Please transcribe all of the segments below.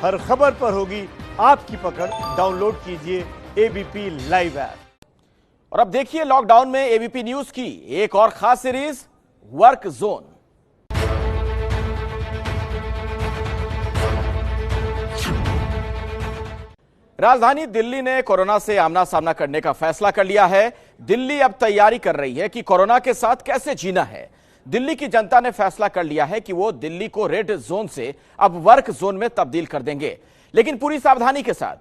हर खबर पर होगी आपकी पकड़। डाउनलोड कीजिए एबीपी लाइव ऐप। और अब देखिए लॉकडाउन में एबीपी न्यूज की एक और खास सीरीज, वर्क जोन। राजधानी दिल्ली ने कोरोना से आमना सामना करने का फैसला कर लिया है। दिल्ली अब तैयारी कर रही है कि कोरोना के साथ कैसे जीना है। दिल्ली की जनता ने फैसला कर लिया है कि वो दिल्ली को रेड जोन से अब वर्क जोन में तब्दील कर देंगे, लेकिन पूरी सावधानी के साथ।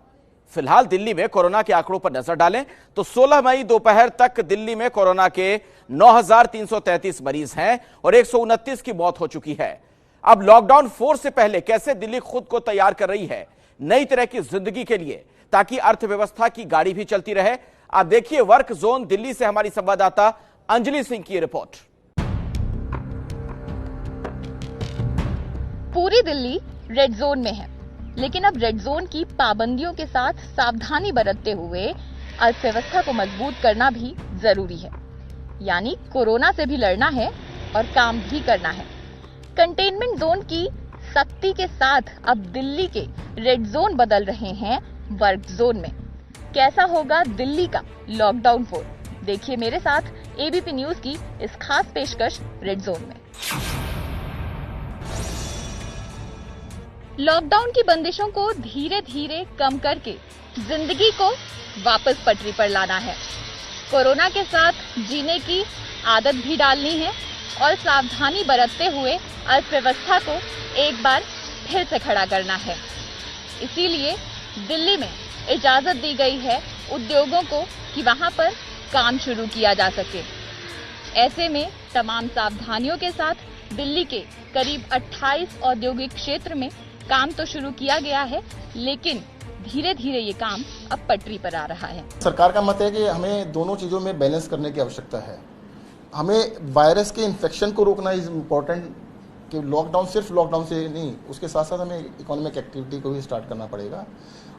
फिलहाल दिल्ली में कोरोना के आंकड़ों पर नजर डालें तो 16 मई दोपहर तक दिल्ली में कोरोना के 9,333 मरीज हैं और 129 की मौत हो चुकी है। अब लॉकडाउन 4 से पहले कैसे दिल्ली खुद को तैयार कर रही है नई तरह की जिंदगी के लिए, ताकि अर्थव्यवस्था की गाड़ी भी चलती रहे। आप देखिए वर्क जोन दिल्ली से हमारी संवाददाता अंजलि सिंह की रिपोर्ट। पूरी दिल्ली रेड जोन में है, लेकिन अब रेड जोन की पाबंदियों के साथ सावधानी बरतते हुए अर्थव्यवस्था को मजबूत करना भी जरूरी है। यानी कोरोना से भी लड़ना है और काम भी करना है। कंटेनमेंट जोन की सख्ती के साथ अब दिल्ली के रेड जोन बदल रहे हैं वर्क जोन में। कैसा होगा दिल्ली का लॉकडाउन 4? देखिए मेरे साथ एबीपी न्यूज की इस खास पेशकश रेड जोन में। लॉकडाउन की बंदिशों को धीरे धीरे कम करके जिंदगी को वापस पटरी पर लाना है। कोरोना के साथ जीने की आदत भी डालनी है और सावधानी बरतते हुए अर्थव्यवस्था को एक बार फिर से खड़ा करना है। इसीलिए दिल्ली में इजाजत दी गई है उद्योगों को कि वहां पर काम शुरू किया जा सके। ऐसे में तमाम सावधानियों के साथ दिल्ली के करीब 28 औद्योगिक क्षेत्र में काम तो शुरू किया गया है, लेकिन धीरे धीरे ये काम अब पटरी पर आ रहा है। सरकार का मत है कि हमें दोनों चीज़ों में बैलेंस करने की आवश्यकता है। हमें वायरस के इन्फेक्शन को रोकना इज इम्पोर्टेंट, कि लॉकडाउन सिर्फ लॉकडाउन से नहीं, उसके साथ साथ हमें इकोनॉमिक एक्टिविटी को भी स्टार्ट करना पड़ेगा।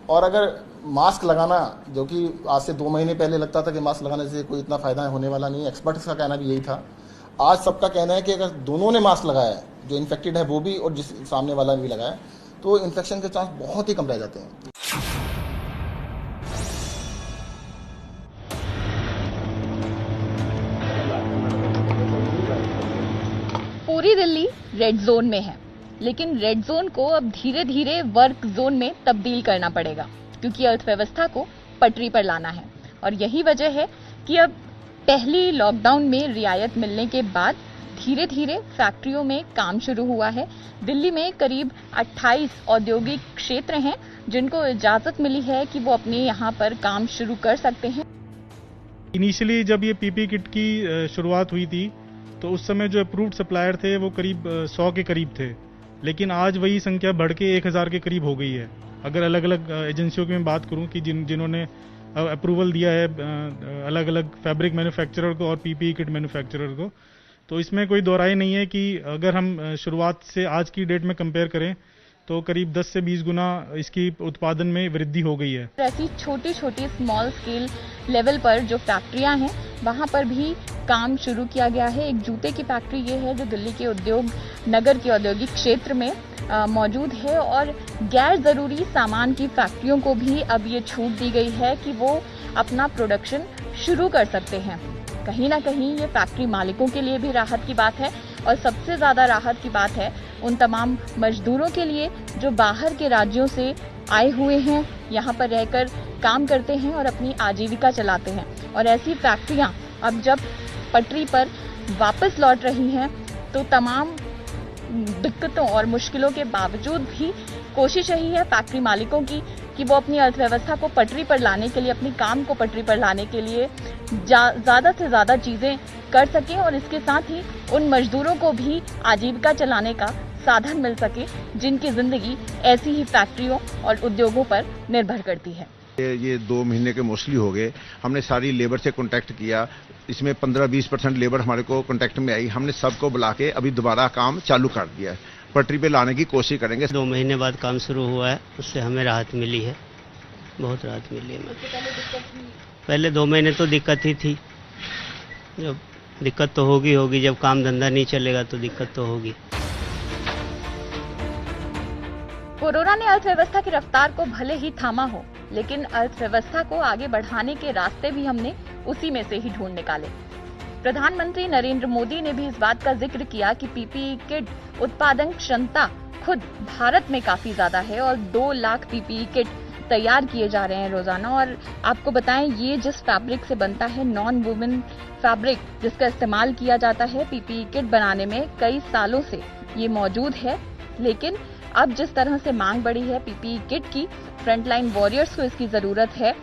और अगर मास्क लगाना, जो कि आज से 2 महीने पहले लगता था कि मास्क लगाने से कोई इतना फायदा होने वाला नहीं है, एक्सपर्ट्स का कहना भी यही था। आज सबका कहना है कि अगर दोनों ने मास्क लगाया है, जो इन्फेक्टेड है वो भी और जिस सामने वाला भी लगाया, तो इन्फेक्शन के चांस बहुत ही कम रह जाते हैं। पूरी दिल्ली रेड जोन में है, लेकिन रेड जोन को अब धीरे धीरे वर्क जोन में तब्दील करना पड़ेगा, क्योंकि अर्थव्यवस्था को पटरी पर लाना है। और यही वजह है कि अब पहली लॉकडाउन में रियायत मिलने के बाद धीरे धीरे फैक्ट्रियों में काम शुरू हुआ है। दिल्ली में करीब 28 औद्योगिक क्षेत्र हैं जिनको इजाजत मिली है कि वो अपने यहाँ पर काम शुरू कर सकते हैं। इनिशियली जब ये पीपी किट की शुरुआत हुई थी तो उस समय जो अप्रूव्ड सप्लायर थे वो करीब 100 के करीब थे, लेकिन आज वही संख्या बढ़ के 1000 के करीब हो गई है। अगर अलग अलग एजेंसियों की मैं बात करूं कि जिन्होंने अप्रूवल दिया है अलग अलग फैब्रिक मैन्युफैक्चरर को और पीपी किट मैन्युफैक्चरर को, तो इसमें कोई दोहराई नहीं है कि अगर हम शुरुआत से आज की डेट में कंपेयर करें तो करीब 10 से 20 गुना इसकी उत्पादन में वृद्धि हो गई है। ऐसी छोटी छोटी स्मॉल स्केल लेवल पर जो फैक्ट्रियां हैं वहां पर भी काम शुरू किया गया है। एक जूते की फैक्ट्री ये है जो दिल्ली के उद्योग नगर के औद्योगिक क्षेत्र में मौजूद है, और गैर जरूरी सामान की फैक्ट्रियों को भी अब ये छूट दी गई है कि वो अपना प्रोडक्शन शुरू कर सकते हैं। कहीं ना कहीं ये फैक्ट्री मालिकों के लिए भी राहत की बात है, और सबसे ज्यादा राहत की बात है उन तमाम मजदूरों के लिए जो बाहर के राज्यों से आए हुए हैं, यहाँ पर रहकर काम करते हैं और अपनी आजीविका चलाते हैं। और ऐसी फैक्ट्रियां अब जब पटरी पर वापस लौट रही हैं तो तमाम दिक्कतों और मुश्किलों के बावजूद भी कोशिश यही है फैक्ट्री मालिकों की कि वो अपनी अर्थव्यवस्था को पटरी पर लाने के लिए, अपनी काम को पटरी पर लाने के लिए ज्यादा से ज्यादा चीजें कर सकें, और इसके साथ ही उन मजदूरों को भी आजीविका चलाने का साधन मिल सके जिनकी जिंदगी ऐसी ही फैक्ट्रियों और उद्योगों पर निर्भर करती है। ये 2 महीने के मोस्टली हो गए। हमने सारी लेबर से कांटेक्ट किया, इसमें 15-20% लेबर हमारे को कांटेक्ट में आई। हमने सबको बुला के अभी दोबारा काम चालू कर दिया है, पटरी पे लाने की कोशिश करेंगे। 2 महीने बाद काम शुरू हुआ है, उससे हमें राहत मिली है, बहुत राहत मिली है। पहले 2 महीने तो दिक्कत ही थी, जब दिक्कत तो होगी, जब काम धंधा नहीं चलेगा तो दिक्कत तो होगी। कोरोना ने अर्थव्यवस्था की रफ्तार को भले ही थामा हो, लेकिन अर्थव्यवस्था को आगे बढ़ाने के रास्ते भी हमने उसी में से ही ढूंढ निकाले। प्रधानमंत्री नरेंद्र मोदी ने भी इस बात का जिक्र किया कि पीपीई किट उत्पादन क्षमता खुद भारत में काफी ज्यादा है और 2 लाख पीपीई किट तैयार किए जा रहे हैं रोजाना। और आपको बताएं, ये जिस फैब्रिक से बनता है, नॉन वुमेन फैब्रिक, जिसका इस्तेमाल किया जाता है पीपीई किट बनाने में, कई सालों से ये मौजूद है। लेकिन अब जिस तरह से मांग बढ़ी है पीपीई किट की, फ्रंटलाइन वॉरियर्स को इसकी जरूरत है,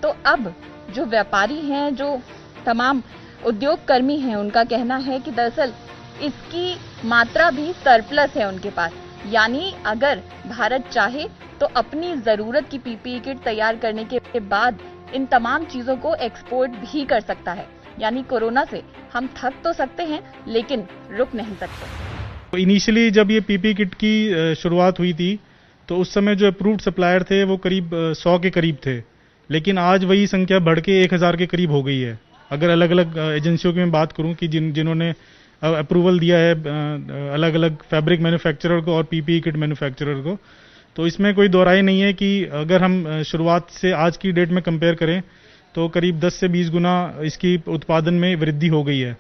तो अब जो व्यापारी हैं, जो तमाम उद्योग कर्मी हैं, उनका कहना है कि दरअसल इसकी मात्रा भी सरप्लस है उनके पास। यानी अगर भारत चाहे तो अपनी जरूरत की पीपीई किट तैयार करने के बाद इन तमाम चीजों को एक्सपोर्ट भी कर सकता है। यानी कोरोना से हम थक तो सकते हैं, लेकिन रुक नहीं सकते। इनिशियली जब ये पीपीई किट की शुरुआत हुई थी, तो उस समय जो अप्रूव्ड सप्लायर थे वो करीब 100 के करीब थे, लेकिन आज वही संख्या बढ़ के 1000 के करीब हो गई है। अगर अलग अलग एजेंसियों की मैं बात करूं कि जिन्होंने अप्रूवल दिया है अलग अलग फैब्रिक मैन्युफैक्चरर को और पीपीई किट मैन्युफैक्चरर को, तो इसमें कोई दो राय नहीं है कि अगर हम शुरुआत से आज की डेट में कंपेयर करें तो करीब 10 से 20 गुना इसकी उत्पादन में वृद्धि हो गई है।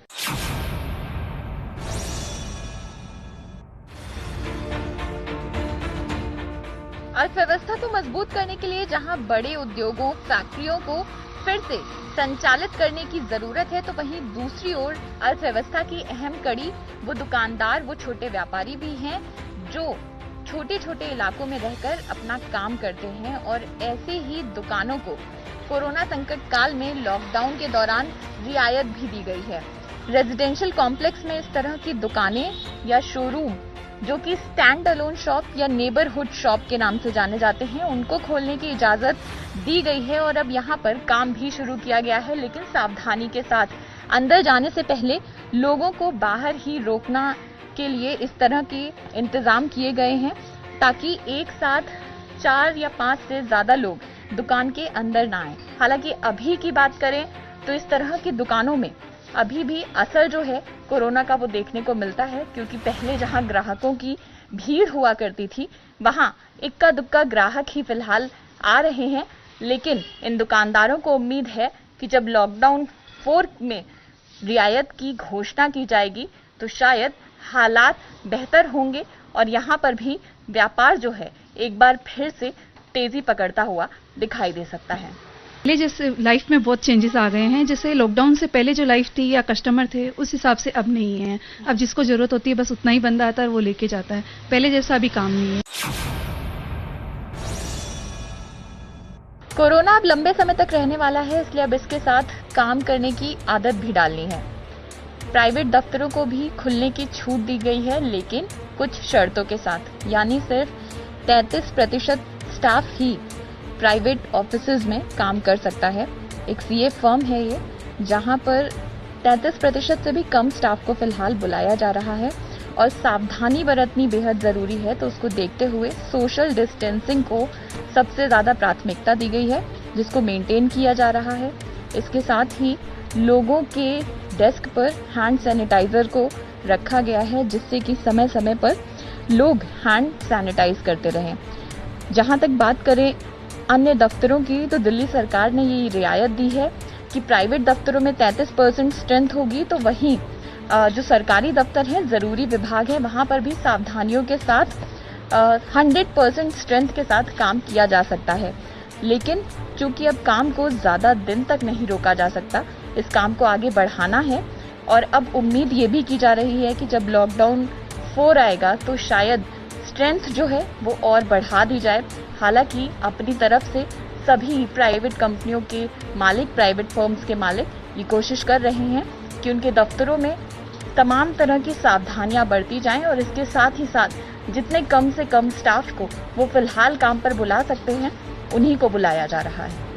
अर्थव्यवस्था को मजबूत करने के लिए जहां बड़े उद्योगों, फैक्ट्रियों को फिर से संचालित करने की जरूरत है, तो वहीं दूसरी ओर अर्थव्यवस्था की अहम कड़ी वो दुकानदार, वो छोटे व्यापारी भी हैं जो छोटे छोटे इलाकों में रहकर अपना काम करते हैं। और ऐसे ही दुकानों को कोरोना संकट काल में लॉकडाउन के दौरान रियायत भी दी गई है। रेजिडेंशियल कॉम्प्लेक्स में इस तरह की दुकानें या शोरूम, जो कि स्टैंड अलोन शॉप या नेबरहुड शॉप के नाम से जाने जाते हैं, उनको खोलने की इजाजत दी गई है और अब यहाँ पर काम भी शुरू किया गया है, लेकिन सावधानी के साथ। अंदर जाने से पहले लोगों को बाहर ही रोकना के लिए इस तरह के इंतजाम किए गए हैं, ताकि एक साथ 4 या 5 से ज्यादा लोग दुकान के अंदर ना आए। हालांकि अभी की बात करें तो इस तरह की दुकानों में अभी भी असर जो है कोरोना का वो देखने को मिलता है, क्योंकि पहले जहां ग्राहकों की भीड़ हुआ करती थी, वहां इक्का दुक्का ग्राहक ही फिलहाल आ रहे हैं। लेकिन इन दुकानदारों को उम्मीद है कि जब लॉकडाउन 4 में रियायत की घोषणा की जाएगी तो शायद हालात बेहतर होंगे और यहाँ पर भी व्यापार जो है एक बार फिर से तेजी पकड़ता हुआ दिखाई दे सकता है। पहले जैसे लाइफ में बहुत चेंजेस आ गए हैं, जैसे लॉकडाउन से पहले जो लाइफ थी या कस्टमर थे उस हिसाब से अब नहीं है। अब जिसको जरूरत होती है बस उतना ही बंदा आता है, वो लेके जाता है। पहले जैसा अभी काम नहीं है। कोरोना अब लंबे समय तक रहने वाला है, इसलिए अब इसके साथ काम करने की आदत भी डालनी है। प्राइवेट दफ्तरों को भी खुलने की छूट दी गई है, लेकिन कुछ शर्तों के साथ। यानी सिर्फ 33% स्टाफ ही प्राइवेट ऑफिसेज में काम कर सकता है। एक सीए फर्म है ये, जहां पर 33% से भी कम स्टाफ को फिलहाल बुलाया जा रहा है और सावधानी बरतनी बेहद जरूरी है। तो उसको देखते हुए सोशल डिस्टेंसिंग को सबसे ज्यादा प्राथमिकता दी गई है, जिसको मेंटेन किया जा रहा है। इसके साथ ही लोगों के डेस्क पर हैंड सैनिटाइजर को रखा गया है, जिससे कि समय समय पर लोग हैंड सैनिटाइज करते रहें। जहां तक बात करें अन्य दफ्तरों की, तो दिल्ली सरकार ने ये रियायत दी है कि प्राइवेट दफ्तरों में 33% स्ट्रेंथ होगी, तो वहीं जो सरकारी दफ्तर हैं, जरूरी विभाग हैं, वहां पर भी सावधानियों के साथ 100% स्ट्रेंथ के साथ काम किया जा सकता है। लेकिन चूंकि अब काम को ज्यादा दिन तक नहीं रोका जा सकता, इस काम को आगे बढ़ाना है और अब उम्मीद ये भी की जा रही है कि जब लॉकडाउन 4 आएगा तो शायद स्ट्रेंथ जो है वो और बढ़ा दी जाए। हालांकि अपनी तरफ से सभी प्राइवेट कंपनियों के मालिक, प्राइवेट फर्म्स के मालिक ये कोशिश कर रहे हैं कि उनके दफ्तरों में तमाम तरह की सावधानियां बरती जाएं और इसके साथ ही साथ जितने कम से कम स्टाफ को वो फिलहाल काम पर बुला सकते हैं, उन्हीं को बुलाया जा रहा है।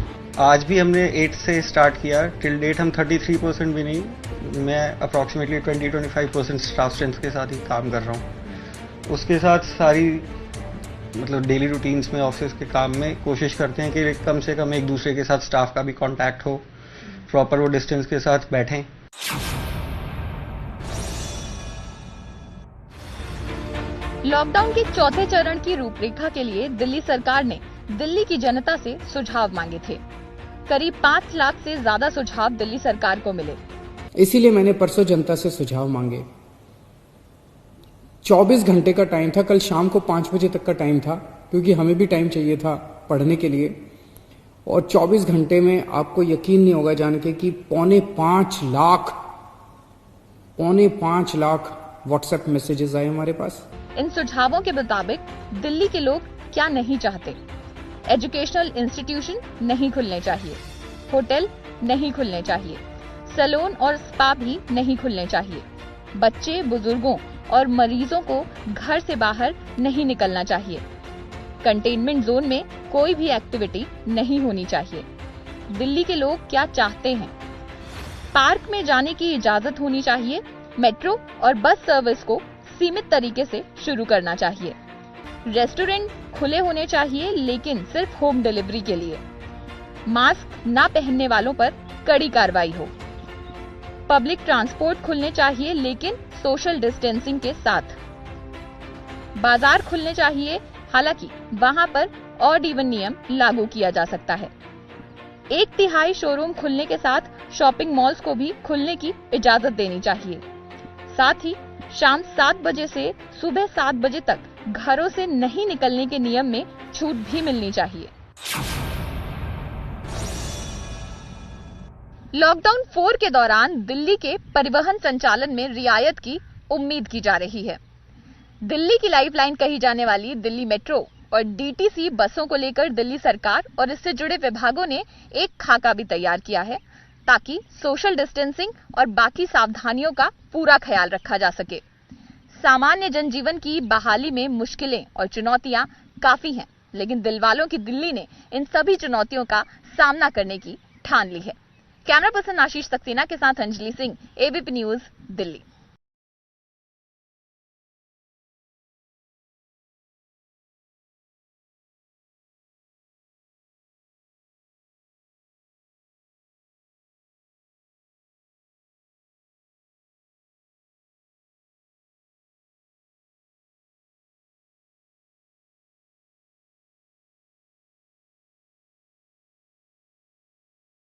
आज भी हमने 8 से स्टार्ट किया। टिल डेट हम 33% भी नहीं, मैं अप्रॉक्सीमेटली 20-25% स्टाफ स्ट्रेंथ के साथ ही काम कर रहा हूँ। उसके साथ सारी मतलब डेली रूटीन्स में, ऑफिस के काम में कोशिश करते हैं कि कम से कम एक दूसरे के साथ स्टाफ का भी कांटेक्ट हो, प्रॉपर वो डिस्टेंस के साथ बैठें। लॉकडाउन के चौथे चरण की रूपरेखा के लिए दिल्ली सरकार ने दिल्ली की जनता से सुझाव मांगे थे। करीब 5 लाख से ज्यादा सुझाव दिल्ली सरकार को मिले। इसीलिए मैंने परसों जनता से सुझाव मांगे। 24 घंटे का टाइम था, कल शाम को 5 बजे तक का टाइम था, क्योंकि हमें भी टाइम चाहिए था पढ़ने के लिए। और 24 घंटे में आपको यकीन नहीं होगा जान के कि 4.5 लाख व्हाट्सएप मैसेजेस आए हमारे पास। इन सुझावों के मुताबिक दिल्ली के लोग क्या नहीं चाहते? एजुकेशनल इंस्टीट्यूशन नहीं खुलने चाहिए, होटल नहीं खुलने चाहिए, सैलून और स्पा भी नहीं खुलने चाहिए, बच्चे, बुजुर्गों और मरीजों को घर से बाहर नहीं निकलना चाहिए, कंटेनमेंट जोन में कोई भी एक्टिविटी नहीं होनी चाहिए। दिल्ली के लोग क्या चाहते हैं? पार्क में जाने की इजाजत होनी चाहिए, मेट्रो और बस सर्विस को सीमित तरीके से शुरू करना चाहिए, रेस्टोरेंट खुले होने चाहिए लेकिन सिर्फ होम डिलीवरी के लिए, मास्क ना पहनने वालों पर कड़ी कार्रवाई हो, पब्लिक ट्रांसपोर्ट खुलने चाहिए लेकिन सोशल डिस्टेंसिंग के साथ, बाजार खुलने चाहिए, हालांकि वहां पर ऑड इवन नियम लागू किया जा सकता है। 1/3 शोरूम खुलने के साथ शॉपिंग मॉल्स को भी खुलने की इजाजत देनी चाहिए। साथ ही शाम 7 बजे से सुबह 7 बजे तक घरों से नहीं निकलने के नियम में छूट भी मिलनी चाहिए। लॉकडाउन 4 के दौरान दिल्ली के परिवहन संचालन में रियायत की उम्मीद की जा रही है। दिल्ली की लाइफलाइन कही जाने वाली दिल्ली मेट्रो और डीटीसी बसों को लेकर दिल्ली सरकार और इससे जुड़े विभागों ने एक खाका भी तैयार किया है, ताकि सोशल डिस्टेंसिंग और बाकी सावधानियों का पूरा ख्याल रखा जा सके। सामान्य जनजीवन की बहाली में मुश्किलें और चुनौतियां काफी हैं, लेकिन दिलवालों की दिल्ली ने इन सभी चुनौतियों का सामना करने की ठान ली है। कैमरा पर्सन आशीष सक्सेना के साथ अंजलि सिंह, एबीपी न्यूज, दिल्ली।